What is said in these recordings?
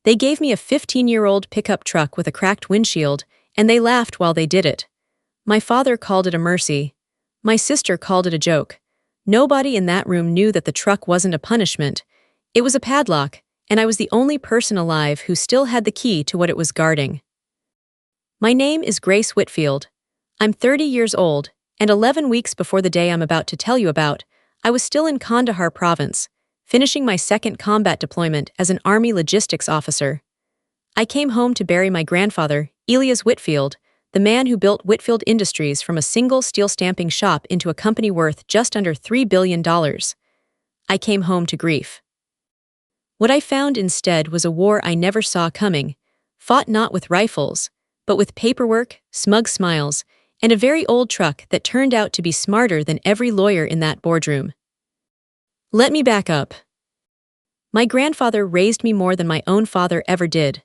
They gave me a 15-year-old pickup truck with a cracked windshield, and they laughed while they did it. My father called it a mercy. My sister called it a joke. Nobody in that room knew that the truck wasn't a punishment. It was a padlock, and I was the only person alive who still had the key to what it was guarding. My name is Grace Whitfield. I'm 30 years old, and 11 weeks before the day I'm about to tell you about, I was still in Kandahar province, finishing my second combat deployment as an Army logistics officer. I came home to bury my grandfather, Elias Whitfield, the man who built Whitfield Industries from a single steel stamping shop into a company worth just under $3 billion. I came home to grief. What I found instead was a war I never saw coming, fought not with rifles, but with paperwork, smug smiles, and a very old truck that turned out to be smarter than every lawyer in that boardroom. Let me back up. My grandfather raised me more than my own father ever did.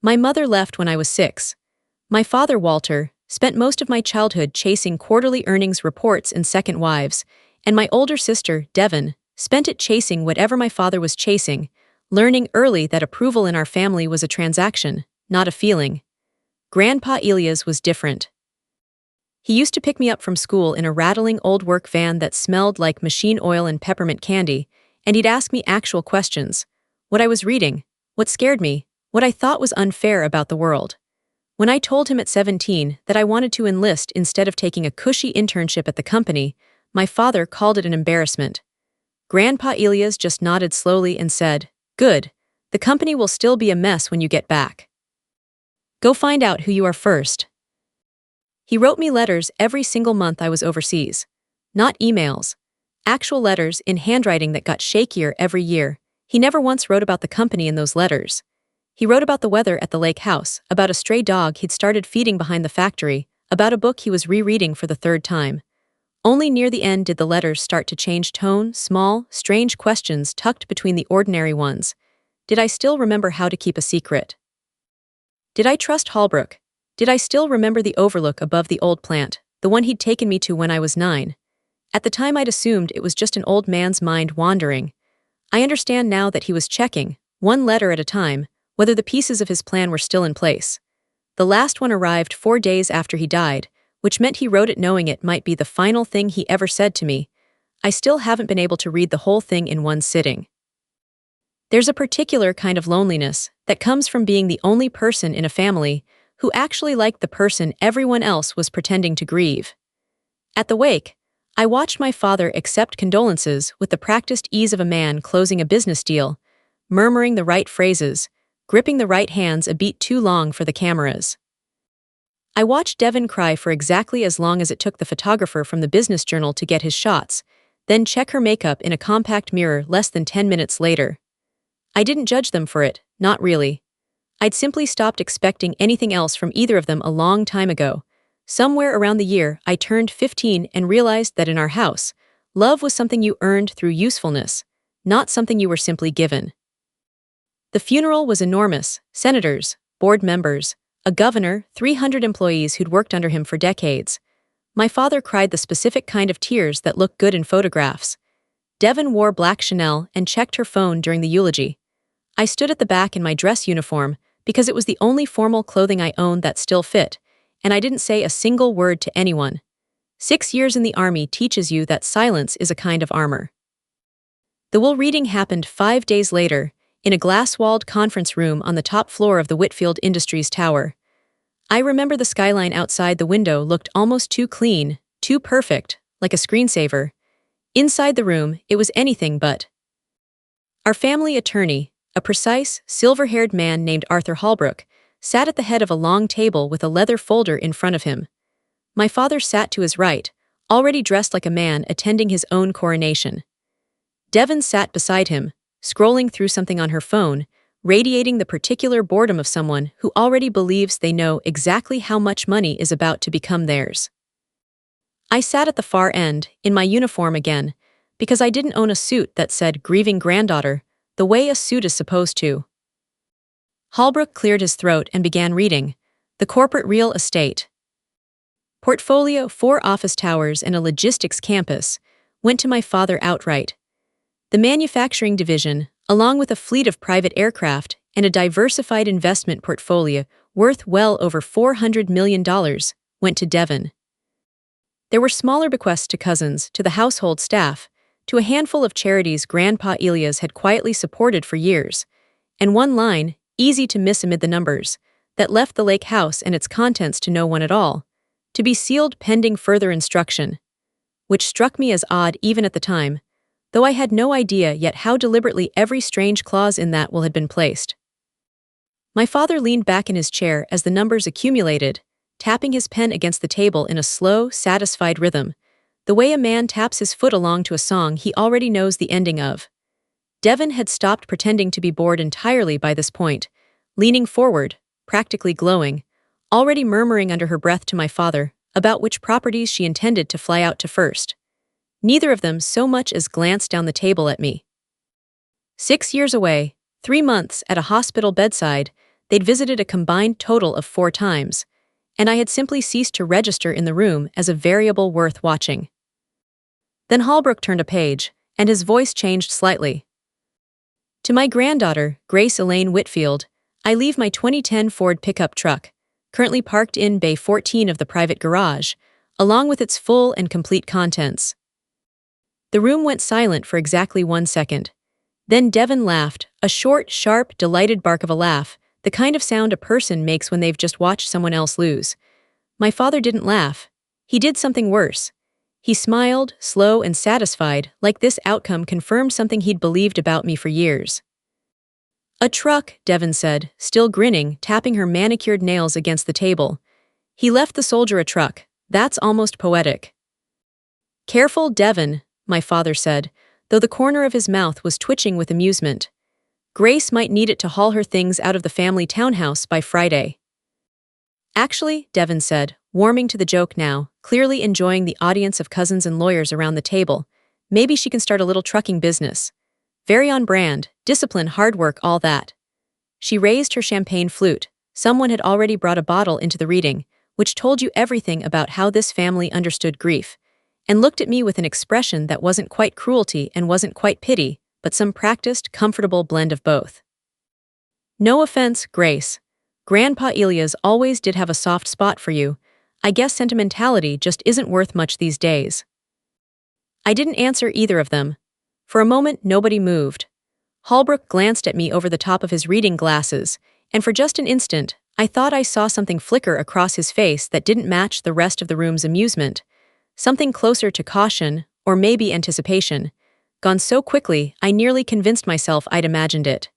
My mother left when I was 6. My father, Walter, spent most of my childhood chasing quarterly earnings reports and second wives, and my older sister, Devon, spent it chasing whatever my father was chasing, learning early that approval in our family was a transaction, not a feeling. Grandpa Elias was different. He used to pick me up from school in a rattling old work van that smelled like machine oil and peppermint candy, and he'd ask me actual questions. What I was reading, what scared me, what I thought was unfair about the world. When I told him at 17 that I wanted to enlist instead of taking a cushy internship at the company, my father called it an embarrassment. Grandpa Elias just nodded slowly and said, "Good, the company will still be a mess when you get back. Go find out who you are first." He wrote me letters every single month I was overseas. Not emails. Actual letters in handwriting that got shakier every year. He never once wrote about the company in those letters. He wrote about the weather at the lake house, about a stray dog he'd started feeding behind the factory, about a book he was rereading for the 3rd time. Only near the end did the letters start to change tone, small, strange questions tucked between the ordinary ones. Did I still remember how to keep a secret? Did I trust Holbrook? Did I still remember the overlook above the old plant, the one he'd taken me to when I was 9? At the time I'd assumed it was just an old man's mind wandering. I understand now that he was checking, one letter at a time, whether the pieces of his plan were still in place. The last one arrived 4 days after he died, which meant he wrote it knowing it might be the final thing he ever said to me. I still haven't been able to read the whole thing in one sitting. There's a particular kind of loneliness that comes from being the only person in a family who actually liked the person everyone else was pretending to grieve. At the wake, I watched my father accept condolences with the practiced ease of a man closing a business deal, murmuring the right phrases, gripping the right hands a beat too long for the cameras. I watched Devon cry for exactly as long as it took the photographer from the business journal to get his shots, then check her makeup in a compact mirror less than 10 minutes later. I didn't judge them for it, not really. I'd simply stopped expecting anything else from either of them a long time ago. Somewhere around the year I turned 15 and realized that in our house, love was something you earned through usefulness, not something you were simply given. The funeral was enormous: senators, board members, a governor, 300 employees who'd worked under him for decades. My father cried the specific kind of tears that look good in photographs. Devon wore black Chanel and checked her phone during the eulogy. I stood at the back in my dress uniform because it was the only formal clothing I owned that still fit, and I didn't say a single word to anyone. 6 years in the Army teaches you that silence is a kind of armor. The will reading happened 5 days later, in a glass-walled conference room on the top floor of the Whitfield Industries Tower. I remember the skyline outside the window looked almost too clean, too perfect, like a screensaver. Inside the room, it was anything but. Our family attorney, a precise, silver-haired man named Arthur Holbrook, sat at the head of a long table with a leather folder in front of him. My father sat to his right, already dressed like a man attending his own coronation. Devon sat beside him, scrolling through something on her phone, radiating the particular boredom of someone who already believes they know exactly how much money is about to become theirs. I sat at the far end, in my uniform again, because I didn't own a suit that said "Grieving Granddaughter," the way a suit is supposed to. Holbrook cleared his throat and began reading, "The corporate real estate portfolio, 4 office towers and a logistics campus," went to my father outright. The manufacturing division, along with a fleet of private aircraft, and a diversified investment portfolio worth well over $400 million went to Devon. There were smaller bequests to cousins, to the household staff, to a handful of charities Grandpa Elias had quietly supported for years, and one line, easy to miss amid the numbers, that left the lake house and its contents to no one at all, to be sealed pending further instruction, which struck me as odd even at the time, though I had no idea yet how deliberately every strange clause in that will had been placed. My father leaned back in his chair as the numbers accumulated, tapping his pen against the table in a slow, satisfied rhythm, the way a man taps his foot along to a song he already knows the ending of. Devon had stopped pretending to be bored entirely by this point, leaning forward, practically glowing, already murmuring under her breath to my father about which properties she intended to fly out to first. Neither of them so much as glanced down the table at me. 6 years away, 3 months at a hospital bedside, they'd visited a combined total of 4 times, and I had simply ceased to register in the room as a variable worth watching. Then Holbrook turned a page, and his voice changed slightly. To my granddaughter, Grace Elaine Whitfield, I leave my 2010 Ford pickup truck, currently parked in Bay 14 of the private garage, along with its full and complete contents. The room went silent for exactly 1 second. Then Devon laughed, a short, sharp, delighted bark of a laugh, the kind of sound a person makes when they've just watched someone else lose. My father didn't laugh. He did something worse. He smiled, slow and satisfied, like this outcome confirmed something he'd believed about me for years. A truck, Devon said, still grinning, tapping her manicured nails against the table. He left the soldier a truck. That's almost poetic. Careful, Devon, my father said, though the corner of his mouth was twitching with amusement. Grace might need it to haul her things out of the family townhouse by Friday. Actually, Devon said, warming to the joke now, clearly enjoying the audience of cousins and lawyers around the table, maybe she can start a little trucking business. Very on brand, discipline, hard work, all that. She raised her champagne flute. Someone had already brought a bottle into the reading, which told you everything about how this family understood grief, and looked at me with an expression that wasn't quite cruelty and wasn't quite pity, but some practiced, comfortable blend of both. No offense, Grace. Grandpa Elias always did have a soft spot for you. I guess sentimentality just isn't worth much these days. I didn't answer either of them. For a moment, nobody moved. Holbrook glanced at me over the top of his reading glasses, and for just an instant, I thought I saw something flicker across his face that didn't match the rest of the room's amusement. Something closer to caution, or maybe anticipation. Gone so quickly, I nearly convinced myself I'd imagined it.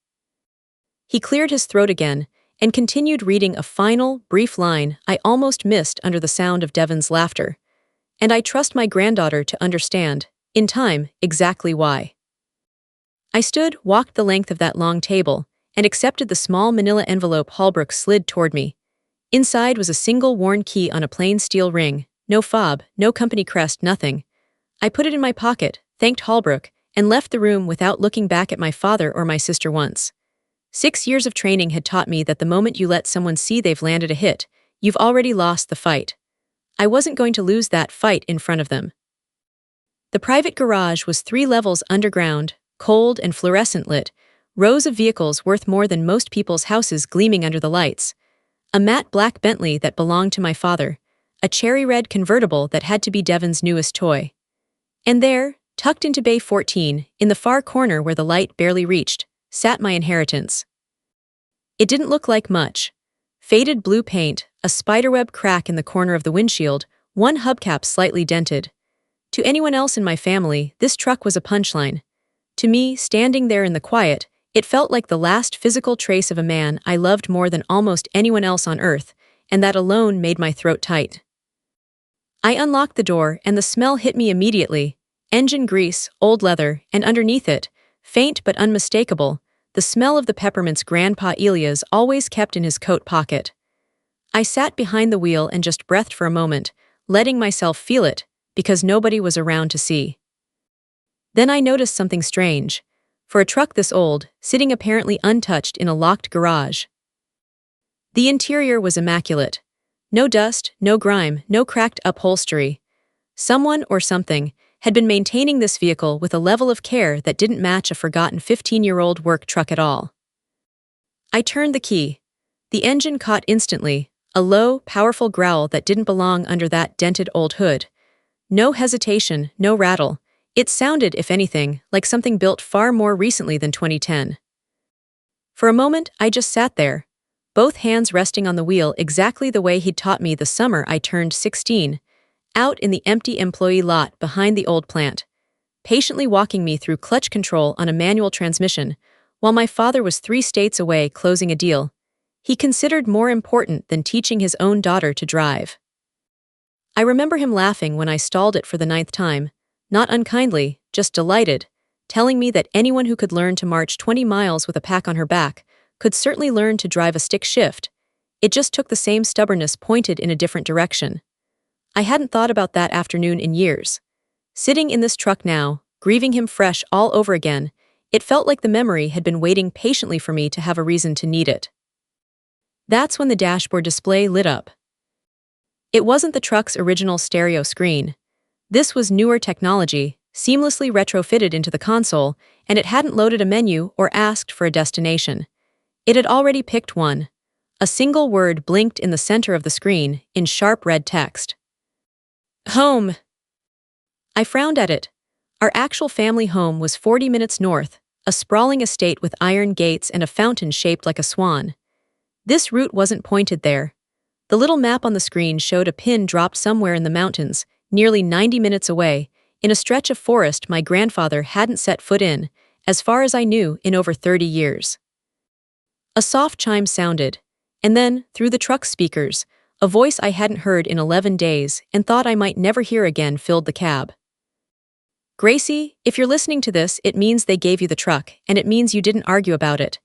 He cleared his throat again, and continued reading a final, brief line I almost missed under the sound of Devon's laughter. And I trust my granddaughter to understand, in time, exactly why. I stood, walked the length of that long table, and accepted the small manila envelope Holbrook slid toward me. Inside was a single worn key on a plain steel ring, no fob, no company crest, nothing. I put it in my pocket, thanked Holbrook, and left the room without looking back at my father or my sister once. 6 years of training had taught me that the moment you let someone see they've landed a hit, you've already lost the fight. I wasn't going to lose that fight in front of them. The private garage was 3 levels underground, cold and fluorescent lit, rows of vehicles worth more than most people's houses gleaming under the lights. A matte black Bentley that belonged to my father, a cherry red convertible that had to be Devon's newest toy. And there, tucked into Bay 14, in the far corner where the light barely reached, sat my inheritance. It didn't look like much. Faded blue paint, a spiderweb crack in the corner of the windshield, one hubcap slightly dented. To anyone else in my family, this truck was a punchline. To me, standing there in the quiet, it felt like the last physical trace of a man I loved more than almost anyone else on earth, and that alone made my throat tight. I unlocked the door and the smell hit me immediately. Engine grease, old leather, and underneath it, faint but unmistakable, the smell of the peppermints Grandpa Elias always kept in his coat pocket. I sat behind the wheel and just breathed for a moment, letting myself feel it, because nobody was around to see. Then I noticed something strange. For a truck this old, sitting apparently untouched in a locked garage. The interior was immaculate. No dust, no grime, no cracked upholstery. Someone or something had been maintaining this vehicle with a level of care that didn't match a forgotten 15-year-old work truck at all. I turned the key. The engine caught instantly, a low, powerful growl that didn't belong under that dented old hood. No hesitation, no rattle. It sounded, if anything, like something built far more recently than 2010. For a moment, I just sat there, both hands resting on the wheel exactly the way he'd taught me the summer I turned 16, out in the empty employee lot behind the old plant, patiently walking me through clutch control on a manual transmission, while my father was 3 states away closing a deal he considered more important than teaching his own daughter to drive. I remember him laughing when I stalled it for the 9th time, not unkindly, just delighted, telling me that anyone who could learn to march 20 miles with a pack on her back could certainly learn to drive a stick shift. It just took the same stubbornness pointed in a different direction. I hadn't thought about that afternoon in years. Sitting in this truck now, grieving him fresh all over again, it felt like the memory had been waiting patiently for me to have a reason to need it. That's when the dashboard display lit up. It wasn't the truck's original stereo screen. This was newer technology, seamlessly retrofitted into the console, and it hadn't loaded a menu or asked for a destination. It had already picked one. A single word blinked in the center of the screen, in sharp red text. Home. I frowned at it. Our actual family home was 40 minutes north, a sprawling estate with iron gates and a fountain shaped like a swan. This route wasn't pointed there. The little map on the screen showed a pin dropped somewhere in the mountains, nearly 90 minutes away, in a stretch of forest my grandfather hadn't set foot in, as far as I knew, in over 30 years. A soft chime sounded, and then, through the truck's speakers, a voice I hadn't heard in 11 days and thought I might never hear again filled the cab. Gracie, if you're listening to this, it means they gave you the truck, and it means you didn't argue about it.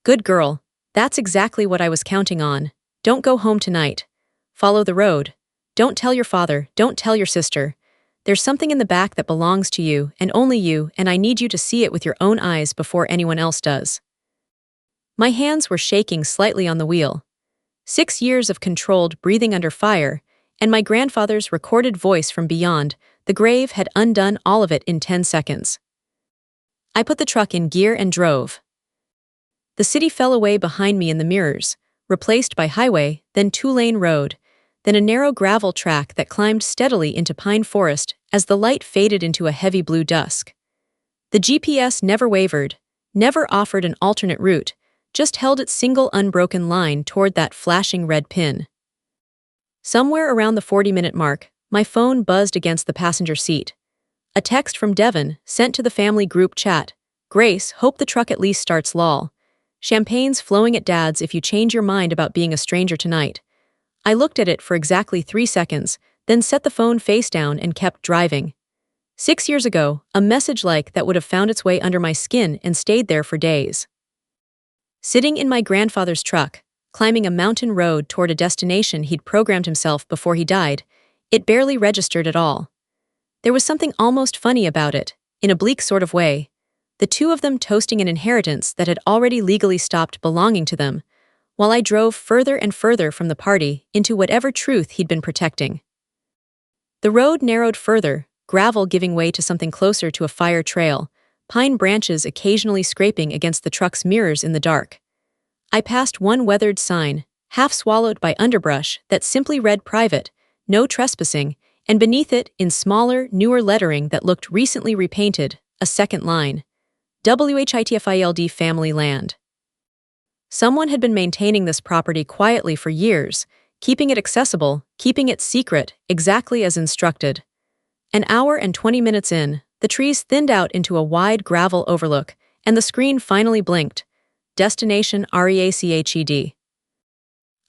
Good girl. That's exactly what I was counting on. Don't go home tonight. Follow the road. Don't tell your father, don't tell your sister. There's something in the back that belongs to you, and only you, and I need you to see it with your own eyes before anyone else does. My hands were shaking slightly on the wheel. 6 years of controlled breathing under fire, and my grandfather's recorded voice from beyond the grave had undone all of it in 10 seconds. I put the truck in gear and drove. The city fell away behind me in the mirrors, replaced by highway, then 2-lane road, then a narrow gravel track that climbed steadily into pine forest as the light faded into a heavy blue dusk. The GPS never wavered, never offered an alternate route, just held its single unbroken line toward that flashing red pin. Somewhere around the 40-minute mark, my phone buzzed against the passenger seat. A text from Devon, sent to the family group chat. Grace, hope the truck at least starts lol. Champagne's flowing at Dad's if you change your mind about being a stranger tonight. I looked at it for exactly 3 seconds, then set the phone face down and kept driving. 6 years ago, a message like that would have found its way under my skin and stayed there for days. Sitting in my grandfather's truck, climbing a mountain road toward a destination he'd programmed himself before he died, it barely registered at all. There was something almost funny about it, in a bleak sort of way. The two of them toasting an inheritance that had already legally stopped belonging to them, while I drove further and further from the party into whatever truth he'd been protecting. The road narrowed further, gravel giving way to something closer to a fire trail, pine branches occasionally scraping against the truck's mirrors in the dark. I passed one weathered sign, half swallowed by underbrush, that simply read private, no trespassing, and beneath it, in smaller, newer lettering that looked recently repainted, a second line. WHITFILD family land. Someone had been maintaining this property quietly for years, keeping it accessible, keeping it secret, exactly as instructed. An hour and 20 minutes in, the trees thinned out into a wide gravel overlook, and the screen finally blinked. Destination REACHED.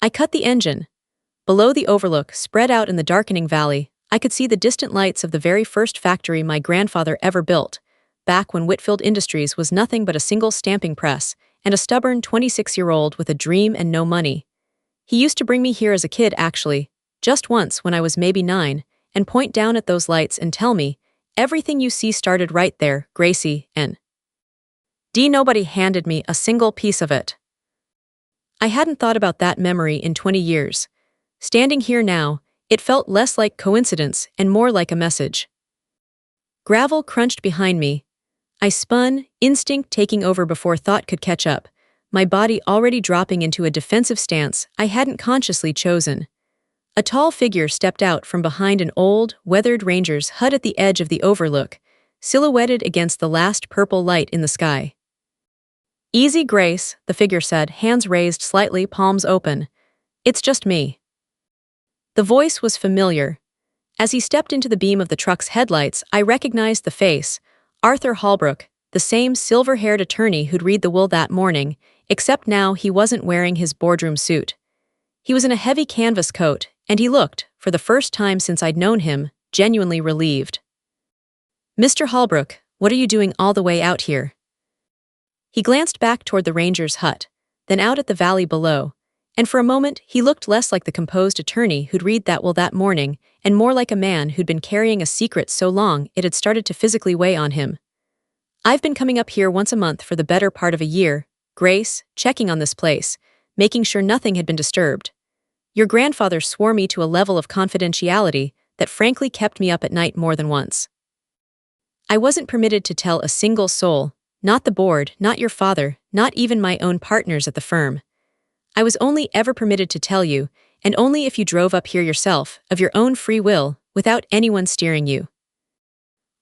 I cut the engine. Below the overlook, spread out in the darkening valley, I could see the distant lights of the very first factory my grandfather ever built, back when Whitfield Industries was nothing but a single stamping press, and a stubborn 26-year-old with a dream and no money. He used to bring me here as a kid actually, just once when I was maybe 9, and point down at those lights and tell me, everything you see started right there, Gracie, and nobody handed me a single piece of it. I hadn't thought about that memory in 20 years. Standing here now, it felt less like coincidence and more like a message. Gravel crunched behind me. I spun, instinct taking over before thought could catch up, my body already dropping into a defensive stance I hadn't consciously chosen. A tall figure stepped out from behind an old, weathered ranger's hut at the edge of the overlook, silhouetted against the last purple light in the sky. "Easy, Grace," the figure said, hands raised slightly, palms open. "It's just me." The voice was familiar. As he stepped into the beam of the truck's headlights, I recognized the face, Arthur Holbrook, the same silver-haired attorney who'd read the will that morning, except now he wasn't wearing his boardroom suit. He was in a heavy canvas coat, and he looked, for the first time since I'd known him, genuinely relieved. "Mr. Holbrook, what are you doing all the way out here?" He glanced back toward the ranger's hut, then out at the valley below, and for a moment he looked less like the composed attorney who'd read that will that morning and more like a man who'd been carrying a secret so long it had started to physically weigh on him. "I've been coming up here once a month for the better part of a year, Grace, checking on this place, making sure nothing had been disturbed. Your grandfather swore me to a level of confidentiality that frankly kept me up at night more than once. I wasn't permitted to tell a single soul, not the board, not your father, not even my own partners at the firm. I was only ever permitted to tell you, and only if you drove up here yourself, of your own free will, without anyone steering you."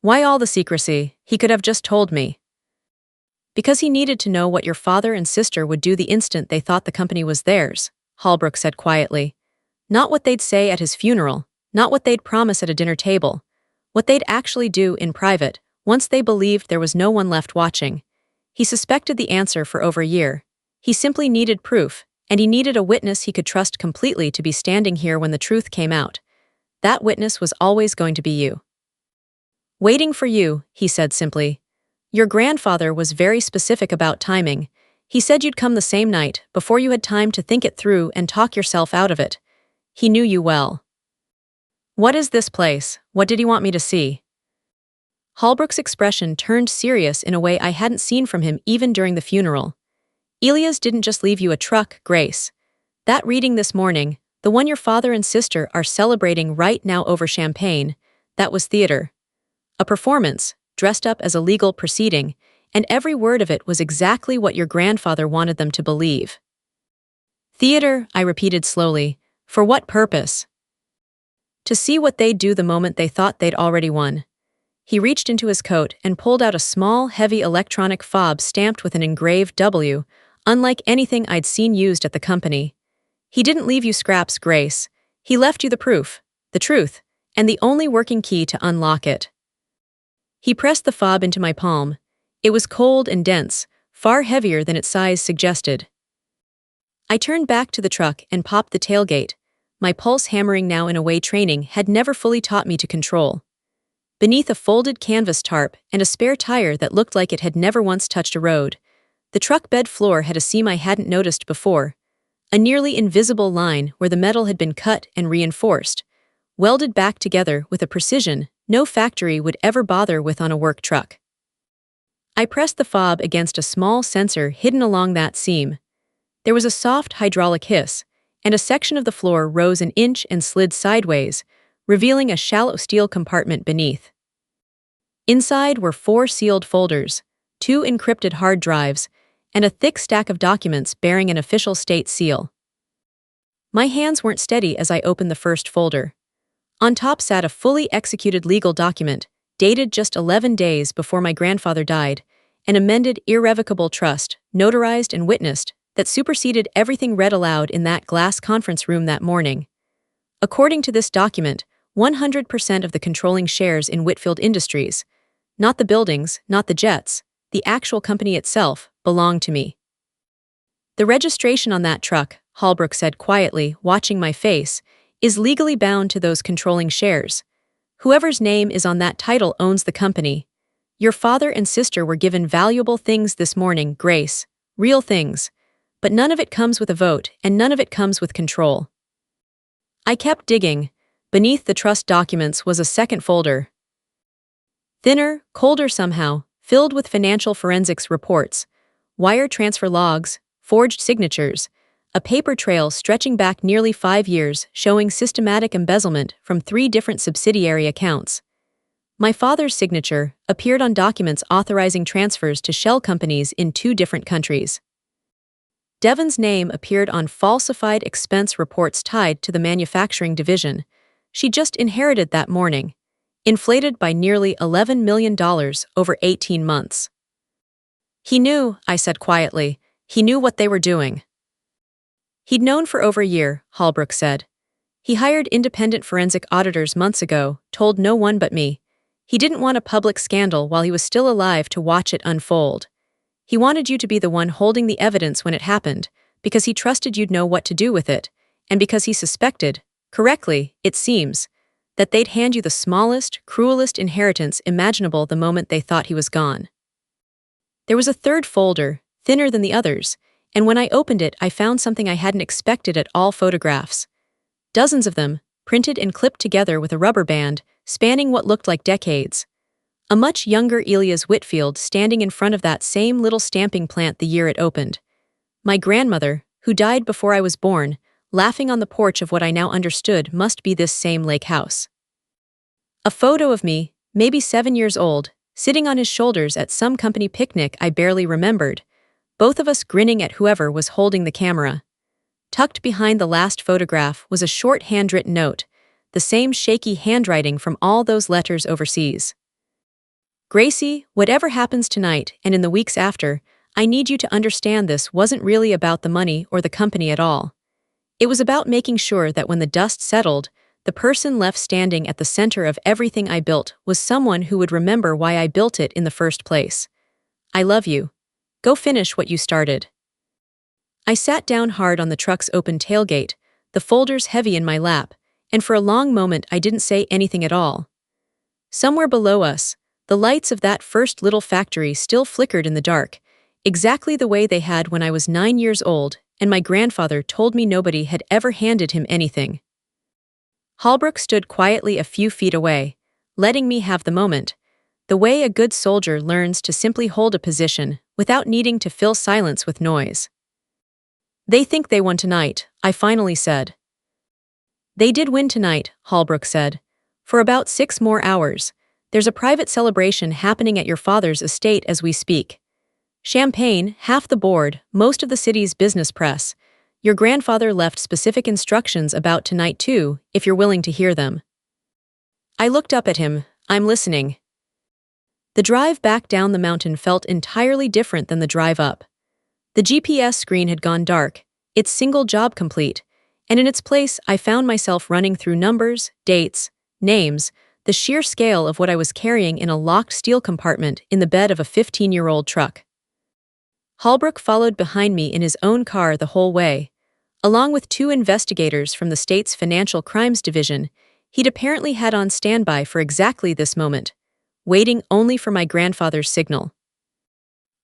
"Why all the secrecy? He could have just told me." "Because he needed to know what your father and sister would do the instant they thought the company was theirs," Holbrook said quietly. "Not what they'd say at his funeral, not what they'd promise at a dinner table. What they'd actually do in private, once they believed there was no one left watching. He suspected the answer for over a year. He simply needed proof, and he needed a witness he could trust completely to be standing here when the truth came out. That witness was always going to be you." "Waiting for you," he said simply. "Your grandfather was very specific about timing. He said you'd come the same night, before you had time to think it through and talk yourself out of it. He knew you well." "What is this place? What did he want me to see?" Holbrook's expression turned serious in a way I hadn't seen from him even during the funeral. "Elias didn't just leave you a truck, Grace. That reading this morning, the one your father and sister are celebrating right now over champagne, that was theater. A performance, dressed up as a legal proceeding, and every word of it was exactly what your grandfather wanted them to believe." "Theater," I repeated slowly. "For what purpose?" "To see what they'd do the moment they thought they'd already won." He reached into his coat and pulled out a small, heavy electronic fob stamped with an engraved W, unlike anything I'd seen used at the company. "He didn't leave you scraps, Grace. He left you the proof, the truth, and the only working key to unlock it." He pressed the fob into my palm. It was cold and dense, far heavier than its size suggested. I turned back to the truck and popped the tailgate, my pulse hammering now in a way training had never fully taught me to control. Beneath a folded canvas tarp and a spare tire that looked like it had never once touched a road, the truck bed floor had a seam I hadn't noticed before, a nearly invisible line where the metal had been cut and reinforced, welded back together with a precision no factory would ever bother with on a work truck. I pressed the fob against a small sensor hidden along that seam. There was a soft hydraulic hiss, and a section of the floor rose an inch and slid sideways, revealing a shallow steel compartment beneath. Inside were 4 sealed folders, 2 encrypted hard drives, and a thick stack of documents bearing an official state seal. My hands weren't steady as I opened the first folder. On top sat a fully executed legal document, dated just 11 days before my grandfather died, an amended irrevocable trust, notarized and witnessed, that superseded everything read aloud in that glass conference room that morning. According to this document, 100% of the controlling shares in Whitfield Industries, not the buildings, not the jets, the actual company itself, belonged to me. "The registration on that truck," Holbrook said quietly, watching my face, "is legally bound to those controlling shares. Whoever's name is on that title owns the company. Your father and sister were given valuable things this morning, Grace, real things. But none of it comes with a vote, and none of it comes with control." I kept digging. Beneath the trust documents was a second folder. Thinner, colder somehow, filled with financial forensics reports, wire transfer logs, forged signatures, a paper trail stretching back nearly 5 years showing systematic embezzlement from 3 different subsidiary accounts. My father's signature appeared on documents authorizing transfers to shell companies in 2 different countries. Devon's name appeared on falsified expense reports tied to the manufacturing division. She just inherited that morning, inflated by nearly $11 million over 18 months. He knew, I said quietly. He knew what they were doing. He'd known for over a year, Holbrook said. He hired independent forensic auditors months ago, told no one but me. He didn't want a public scandal while he was still alive to watch it unfold. He wanted you to be the one holding the evidence when it happened, because he trusted you'd know what to do with it, and because he suspected, correctly, it seems, that they'd hand you the smallest, cruelest inheritance imaginable the moment they thought he was gone. There was a third folder, thinner than the others, and when I opened it I found something I hadn't expected at all: photographs. Dozens of them, printed and clipped together with a rubber band, spanning what looked like decades. A much younger Elias Whitfield standing in front of that same little stamping plant the year it opened. My grandmother, who died before I was born, laughing on the porch of what I now understood must be this same lake house. A photo of me, maybe 7 years old, sitting on his shoulders at some company picnic I barely remembered, both of us grinning at whoever was holding the camera. Tucked behind the last photograph was a short handwritten note, the same shaky handwriting from all those letters overseas. Gracie, whatever happens tonight and in the weeks after, I need you to understand this wasn't really about the money or the company at all. It was about making sure that when the dust settled, the person left standing at the center of everything I built was someone who would remember why I built it in the first place. I love you. Go finish what you started. I sat down hard on the truck's open tailgate, the folders heavy in my lap, and for a long moment I didn't say anything at all. Somewhere below us, the lights of that first little factory still flickered in the dark, exactly the way they had when I was 9 years old, and my grandfather told me nobody had ever handed him anything. Holbrook stood quietly a few feet away, letting me have the moment, the way a good soldier learns to simply hold a position without needing to fill silence with noise. They think they won tonight, I finally said. They did win tonight, Holbrook said. For about 6 more hours. There's a private celebration happening at your father's estate as we speak. Champagne, half the board, most of the city's business press. Your grandfather left specific instructions about tonight too, if you're willing to hear them. I looked up at him. I'm listening. The drive back down the mountain felt entirely different than the drive up. The GPS screen had gone dark, its single job complete, and in its place I found myself running through numbers, dates, names, the sheer scale of what I was carrying in a locked steel compartment in the bed of a 15-year-old truck. Holbrook followed behind me in his own car the whole way. Along with 2 investigators from the state's Financial Crimes Division, he'd apparently had on standby for exactly this moment, waiting only for my grandfather's signal.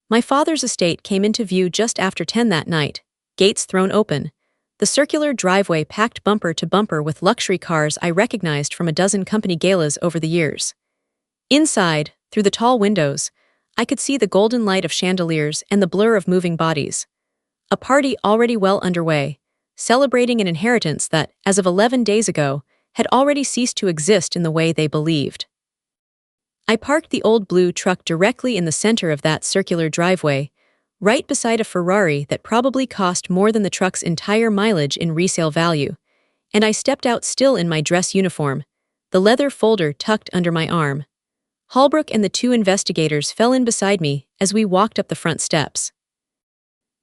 My father's estate came into view just after 10 that night, gates thrown open, the circular driveway packed bumper to bumper with luxury cars I recognized from a dozen company galas over the years. Inside, through the tall windows, I could see the golden light of chandeliers and the blur of moving bodies. A party already well underway, celebrating an inheritance that, as of 11 days ago, had already ceased to exist in the way they believed. I parked the old blue truck directly in the center of that circular driveway, right beside a Ferrari that probably cost more than the truck's entire mileage in resale value, and I stepped out still in my dress uniform, the leather folder tucked under my arm. Holbrook and the 2 investigators fell in beside me as we walked up the front steps.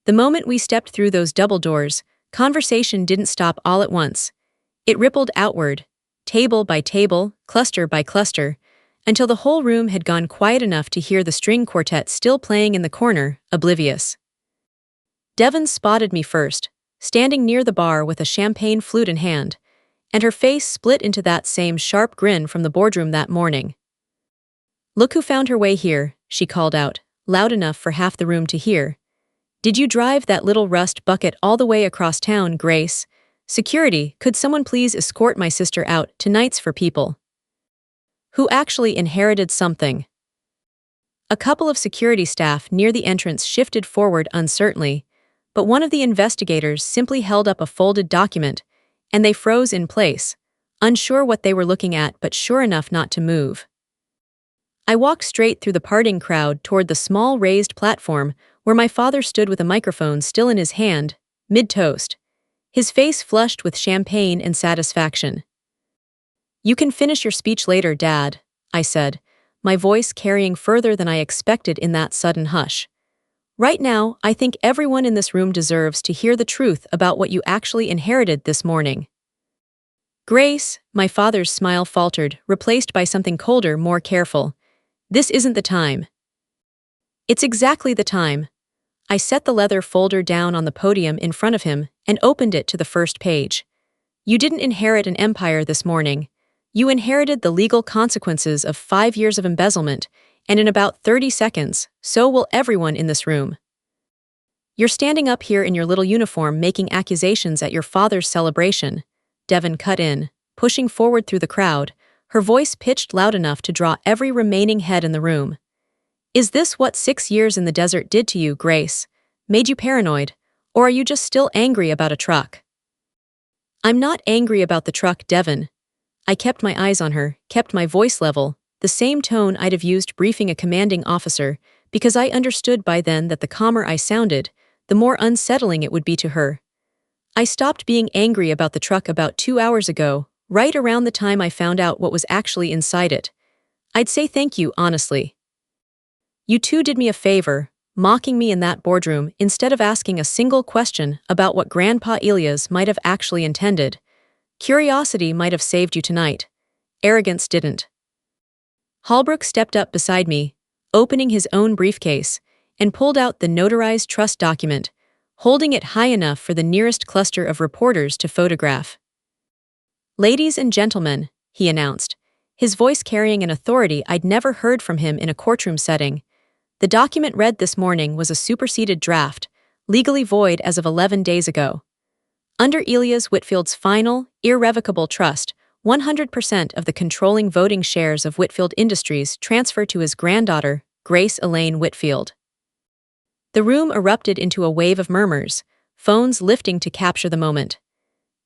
The moment we stepped through those double doors, conversation didn't stop all at once. It rippled outward, table by table, cluster by cluster, until the whole room had gone quiet enough to hear the string quartet still playing in the corner, oblivious. Devon spotted me first, standing near the bar with a champagne flute in hand, and her face split into that same sharp grin from the boardroom that morning. "Look who found her way here," she called out, loud enough for half the room to hear. "Did you drive that little rust bucket all the way across town, Grace? Security, could someone please escort my sister out? Tonight's for people who actually inherited something." A couple of security staff near the entrance shifted forward uncertainly, but one of the investigators simply held up a folded document, and they froze in place, unsure what they were looking at but sure enough not to move. I walked straight through the parting crowd toward the small raised platform where my father stood with a microphone still in his hand, mid-toast, his face flushed with champagne and satisfaction. "You can finish your speech later, Dad," I said, my voice carrying further than I expected in that sudden hush. "Right now, I think everyone in this room deserves to hear the truth about what you actually inherited this morning." "Grace," my father's smile faltered, replaced by something colder, more careful. "This isn't the time." "It's exactly the time." I set the leather folder down on the podium in front of him and opened it to the first page. "You didn't inherit an empire this morning. You inherited the legal consequences of 5 years of embezzlement, and in about 30 seconds, so will everyone in this room. You're standing up here in your little uniform making accusations at your father's celebration," Devon cut in, pushing forward through the crowd, her voice pitched loud enough to draw every remaining head in the room. "Is this what 6 years in the desert did to you, Grace? Made you paranoid? Or are you just still angry about a truck?" "I'm not angry about the truck, Devon." I kept my eyes on her, kept my voice level, the same tone I'd have used briefing a commanding officer, because I understood by then that the calmer I sounded, the more unsettling it would be to her. "I stopped being angry about the truck about 2 hours ago, right around the time I found out what was actually inside it. I'd say thank you, honestly. You two did me a favor, mocking me in that boardroom instead of asking a single question about what Grandpa Elias might have actually intended. Curiosity might have saved you tonight. Arrogance didn't." Holbrook stepped up beside me, opening his own briefcase, and pulled out the notarized trust document, holding it high enough for the nearest cluster of reporters to photograph. "Ladies and gentlemen," he announced, his voice carrying an authority I'd never heard from him in a courtroom setting. "The document read this morning was a superseded draft, legally void as of 11 days ago. Under Elias Whitfield's final, irrevocable trust, 100% of the controlling voting shares of Whitfield Industries transfer to his granddaughter, Grace Elaine Whitfield." The room erupted into a wave of murmurs, phones lifting to capture the moment.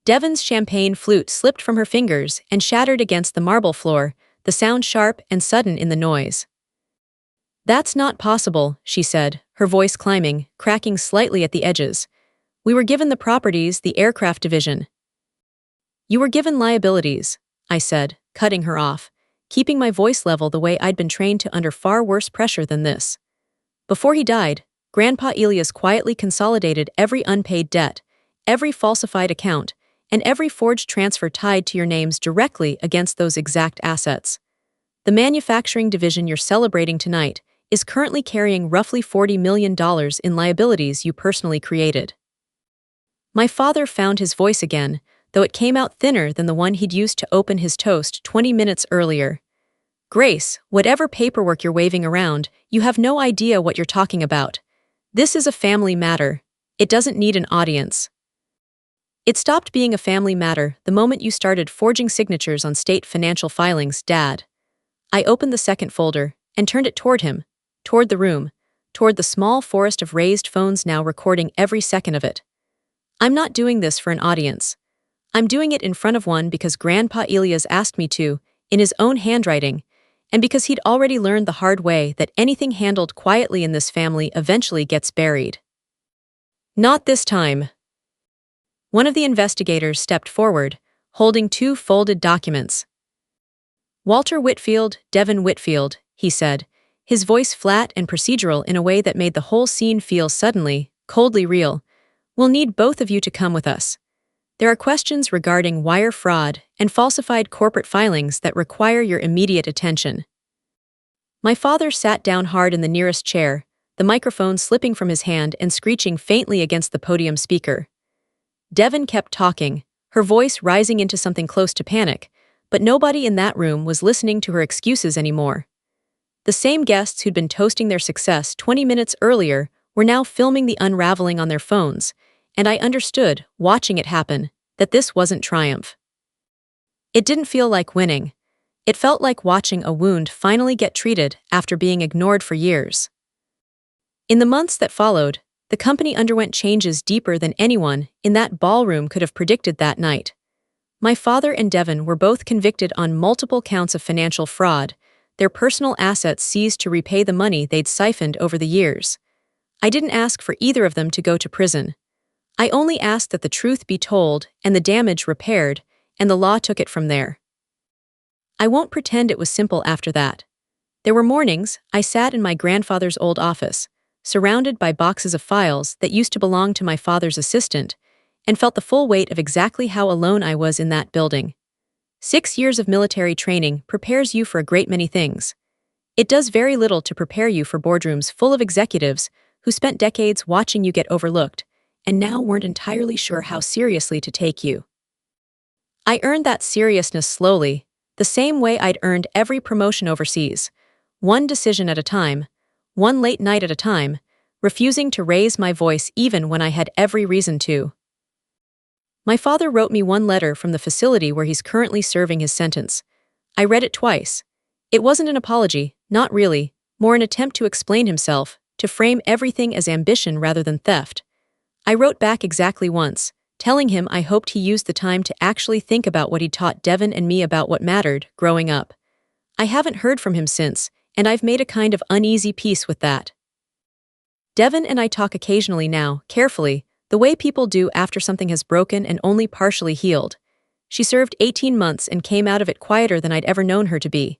Devon's champagne flute slipped from her fingers and shattered against the marble floor, the sound sharp and sudden in the noise. "That's not possible," she said, her voice climbing, cracking slightly at the edges. "We were given the properties, the aircraft division." "You were given liabilities," I said, cutting her off, keeping my voice level the way I'd been trained to under far worse pressure than this. "Before he died, Grandpa Elias quietly consolidated every unpaid debt, every falsified account, and every forged transfer tied to your names directly against those exact assets. The manufacturing division you're celebrating tonight is currently carrying roughly $40 million in liabilities you personally created." My father found his voice again, though it came out thinner than the one he'd used to open his toast 20 minutes earlier. "Grace, whatever paperwork you're waving around, you have no idea what you're talking about. This is a family matter. It doesn't need an audience." "It stopped being a family matter the moment you started forging signatures on state financial filings, Dad." I opened the second folder and turned it toward him, toward the room, toward the small forest of raised phones now recording every second of it. "I'm not doing this for an audience. I'm doing it in front of one because Grandpa Elias asked me to, in his own handwriting, and because he'd already learned the hard way that anything handled quietly in this family eventually gets buried." "Not this time." One of the investigators stepped forward, holding 2 folded documents. "Walter Whitfield, Devon Whitfield," he said, his voice flat and procedural in a way that made the whole scene feel suddenly, coldly real. "We'll need both of you to come with us. There are questions regarding wire fraud and falsified corporate filings that require your immediate attention." My father sat down hard in the nearest chair, the microphone slipping from his hand and screeching faintly against the podium speaker. Devon kept talking, her voice rising into something close to panic, but nobody in that room was listening to her excuses anymore. The same guests who'd been toasting their success 20 minutes earlier were now filming the unraveling on their phones, and I understood, watching it happen, that this wasn't triumph. It didn't feel like winning. It felt like watching a wound finally get treated after being ignored for years. In the months that followed, the company underwent changes deeper than anyone in that ballroom could have predicted that night. My father and Devon were both convicted on multiple counts of financial fraud, their personal assets seized to repay the money they'd siphoned over the years. I didn't ask for either of them to go to prison. I only asked that the truth be told and the damage repaired, and the law took it from there. I won't pretend it was simple after that. There were mornings I sat in my grandfather's old office, surrounded by boxes of files that used to belong to my father's assistant, and felt the full weight of exactly how alone I was in that building. 6 years of military training prepares you for a great many things. It does very little to prepare you for boardrooms full of executives who spent decades watching you get overlooked, and now weren't entirely sure how seriously to take you. I earned that seriousness slowly, the same way I'd earned every promotion overseas, one decision at a time, one late night at a time, refusing to raise my voice even when I had every reason to. My father wrote me one letter from the facility where he's currently serving his sentence. I read it twice. It wasn't an apology, not really, more an attempt to explain himself, to frame everything as ambition rather than theft. I wrote back exactly once, telling him I hoped he used the time to actually think about what he'd taught Devin and me about what mattered growing up. I haven't heard from him since, and I've made a kind of uneasy peace with that. Devin and I talk occasionally now, carefully, the way people do after something has broken and only partially healed. She served 18 months and came out of it quieter than I'd ever known her to be.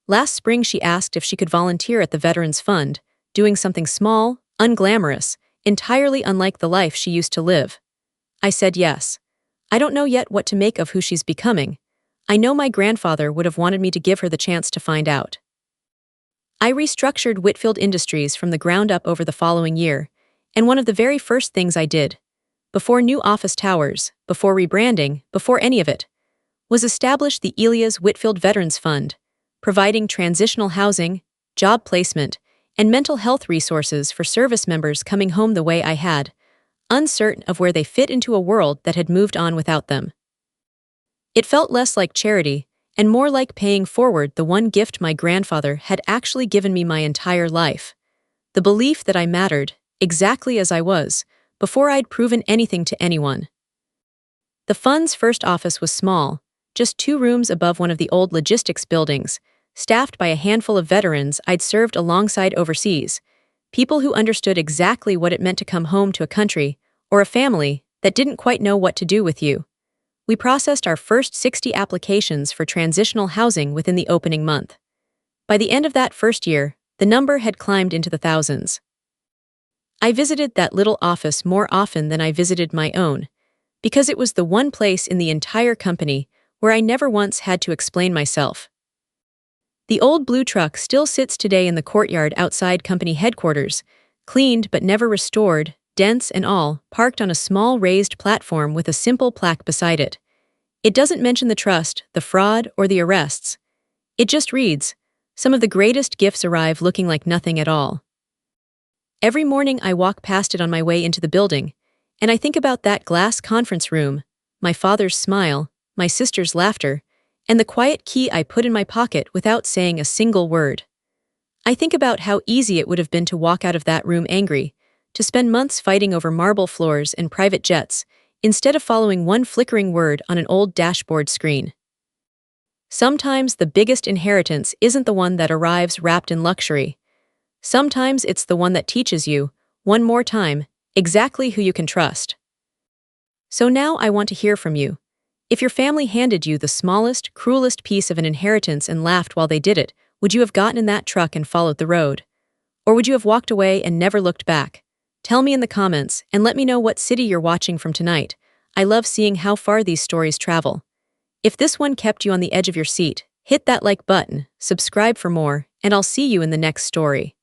Last spring she asked if she could volunteer at the Veterans Fund, doing something small, unglamorous, entirely unlike the life she used to live. I said yes. I don't know yet what to make of who she's becoming. I know my grandfather would have wanted me to give her the chance to find out. I restructured Whitfield Industries from the ground up over the following year, and one of the very first things I did, before new office towers, before rebranding, before any of it, was establish the Elias Whitfield Veterans Fund, providing transitional housing, job placement, and mental health resources for service members coming home the way I had, uncertain of where they fit into a world that had moved on without them. It felt less like charity, and more like paying forward the one gift my grandfather had actually given me my entire life, the belief that I mattered, exactly as I was, before I'd proven anything to anyone. The fund's first office was small, just 2 rooms above one of the old logistics buildings, staffed by a handful of veterans I'd served alongside overseas, people who understood exactly what it meant to come home to a country, or a family, that didn't quite know what to do with you. We processed our first 60 applications for transitional housing within the opening month. By the end of that first year, the number had climbed into the thousands. I visited that little office more often than I visited my own, because it was the one place in the entire company where I never once had to explain myself. The old blue truck still sits today in the courtyard outside company headquarters, cleaned but never restored, dents and all, parked on a small raised platform with a simple plaque beside it. It doesn't mention the trust, the fraud, or the arrests. It just reads, "Some of the greatest gifts arrive looking like nothing at all." Every morning I walk past it on my way into the building, and I think about that glass conference room, my father's smile, my sister's laughter, and the quiet key I put in my pocket without saying a single word. I think about how easy it would have been to walk out of that room angry, to spend months fighting over marble floors and private jets, instead of following one flickering word on an old dashboard screen. Sometimes the biggest inheritance isn't the one that arrives wrapped in luxury. Sometimes it's the one that teaches you, one more time, exactly who you can trust. So now I want to hear from you. If your family handed you the smallest, cruelest piece of an inheritance and laughed while they did it, would you have gotten in that truck and followed the road? Or would you have walked away and never looked back? Tell me in the comments and let me know what city you're watching from tonight. I love seeing how far these stories travel. If this one kept you on the edge of your seat, hit that like button, subscribe for more, and I'll see you in the next story.